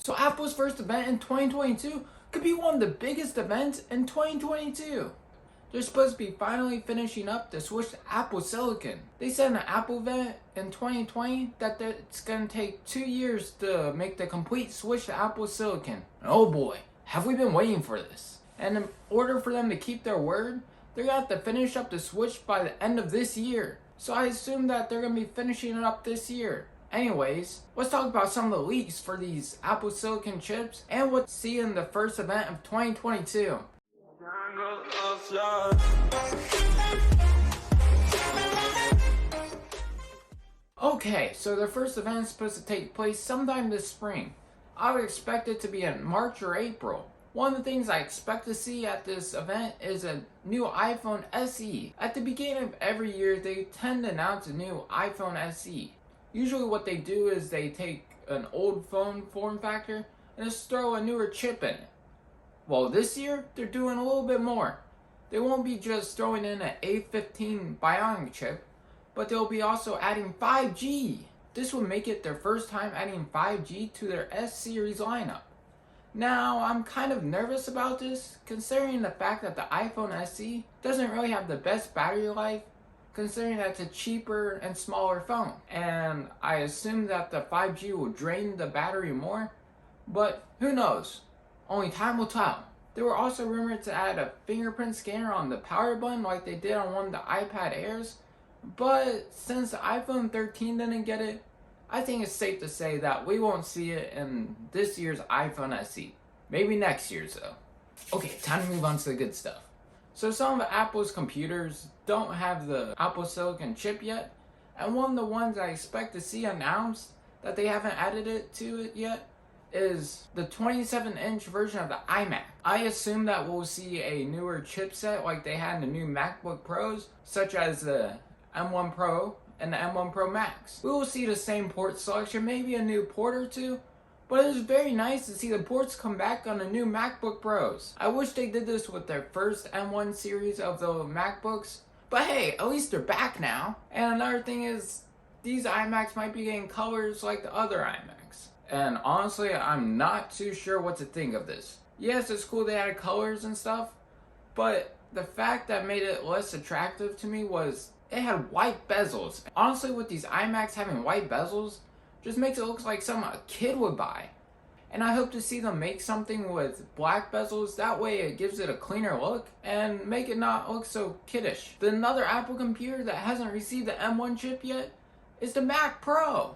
So Apple's first event in 2022 could be one of the biggest events in 2022. They're supposed to be finally finishing up the switch to Apple Silicon. They said in an Apple event in 2020 that it's going to take 2 years to make the complete switch to Apple Silicon. And oh boy, have we been waiting for this. And in order for them to keep their word, they're going to have to finish up the switch by the end of this year. So I assume that they're going to be finishing it up this year. Anyways, let's talk about some of the leaks for these Apple Silicon chips and what to see in the first event of 2022. Okay, so the first event is supposed to take place sometime this spring. I would expect it to be in March or April. One of the things I expect to see at this event is a new iPhone SE. At the beginning of every year, they tend to announce a new iPhone SE. Usually what they do is they take an old phone form factor and just throw a newer chip in it. Well, this year, they're doing a little bit more. They won't be just throwing in an A15 Bionic chip, but they'll be also adding 5G. This will make it their first time adding 5G to their S-series lineup. Now, I'm kind of nervous about this, considering the fact that the iPhone SE doesn't really have the best battery life, considering that it's a cheaper and smaller phone. And I assume that the 5G will drain the battery more, but who knows? Only time will tell. There were also rumored to add a fingerprint scanner on the power button like they did on one of the iPad Airs, but since the iPhone 13 didn't get it, I think it's safe to say that we won't see it in this year's iPhone SE. Maybe next year's though. Okay, time to move on to the good stuff. So some of Apple's computers don't have the Apple Silicon chip yet, and one of the ones I expect to see announced that they haven't added it to it yet is the 27-inch version of the iMac. I assume that we'll see a newer chipset like they had in the new MacBook Pros, such as the M1 Pro and the M1 Pro Max. We will see the same port selection, maybe a new port or two, but it was very nice to see the ports come back on the new MacBook Pros. I wish they did this with their first M1 series of the MacBooks, but hey, at least they're back now. And another thing is, these iMacs might be getting colors like the other iMacs. And honestly, I'm not too sure what to think of this. Yes, it's cool they added colors and stuff, but the fact that made it less attractive to me was it had white bezels. Honestly, with these iMacs having white bezels, just makes it look like something a kid would buy. And I hope to see them make something with black bezels, that way it gives it a cleaner look and make it not look so kiddish. Then another Apple computer that hasn't received the M1 chip yet is the Mac Pro.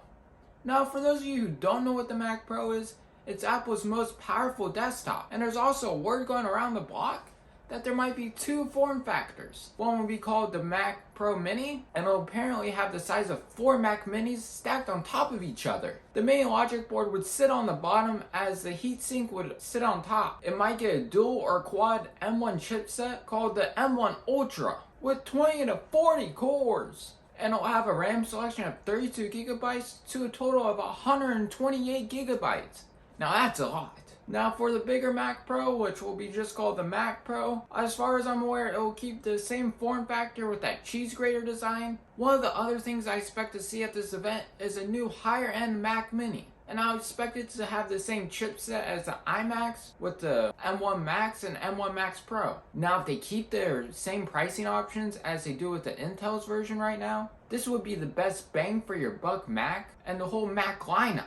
Now, for those of you who don't know what the Mac Pro is, it's Apple's most powerful desktop. And there's also a word going around the block that there might be two form factors. One will be called the Mac Pro Mini, and it'll apparently have the size of 4 Mac Minis stacked on top of each other. The main logic board would sit on the bottom as the heatsink would sit on top. It might get a dual or quad M1 chipset called the M1 Ultra with 20 to 40 cores. And it'll have a RAM selection of 32 gigabytes to a total of 128 gigabytes. Now that's a lot. Now for the bigger Mac Pro, which will be just called the Mac Pro, as far as I'm aware, it will keep the same form factor with that cheese grater design. One of the other things I expect to see at this event is a new higher end Mac Mini. And I expect it to have the same chipset as the iMacs with the M1 Max and M1 Max Pro. Now if they keep their same pricing options as they do with the Intel's version right now, this would be the best bang for your buck Mac and the whole Mac lineup,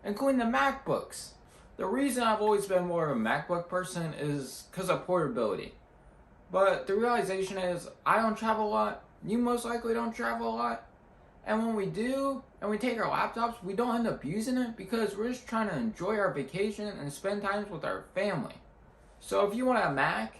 including the MacBooks. The reason I've always been more of a MacBook person is because of portability. But the realization is I don't travel a lot, you most likely don't travel a lot, and when we do, and we take our laptops, we don't end up using it because we're just trying to enjoy our vacation and spend time with our family. So if you want a Mac,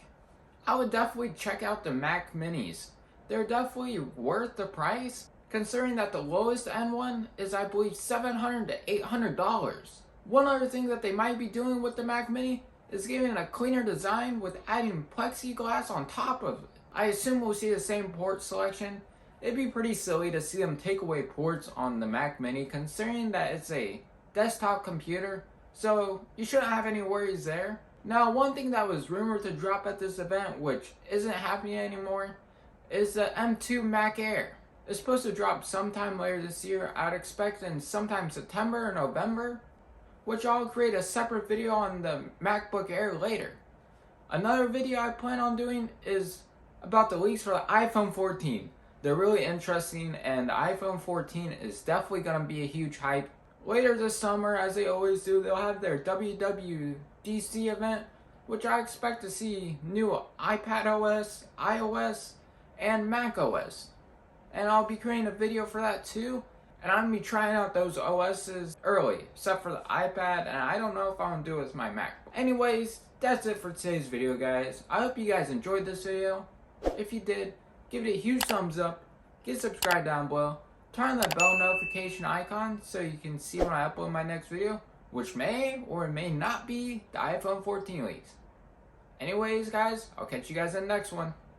I would definitely check out the Mac Minis. They're definitely worth the price, considering that the lowest end one is I believe $700 to $800. One other thing that they might be doing with the Mac Mini is giving it a cleaner design with adding plexiglass on top of it. I assume we'll see the same port selection. It'd be pretty silly to see them take away ports on the Mac Mini considering that it's a desktop computer, so you shouldn't have any worries there. Now, one thing that was rumored to drop at this event, which isn't happening anymore, is the M2 Mac Air. It's supposed to drop sometime later this year. I'd expect in sometime September or November. which I'll create a separate video on the MacBook Air later. Another video I plan on doing is about the leaks for the iPhone 14. They're really interesting, and the iPhone 14 is definitely going to be a huge hype. Later this summer, as they always do, they'll have their WWDC event, which I expect to see new iPad OS, iOS, and Mac OS. And I'll be creating a video for that too. And I'm going to be trying out those OSs early, except for the iPad, and I don't know if I'm going to do it with my Mac. Anyways, that's it for today's video, guys. I hope you guys enjoyed this video. If you did, give it a huge thumbs up, get subscribed down below, turn on that bell notification icon so you can see when I upload my next video, which may or may not be the iPhone 14 leaks. Anyways, guys, I'll catch you guys in the next one.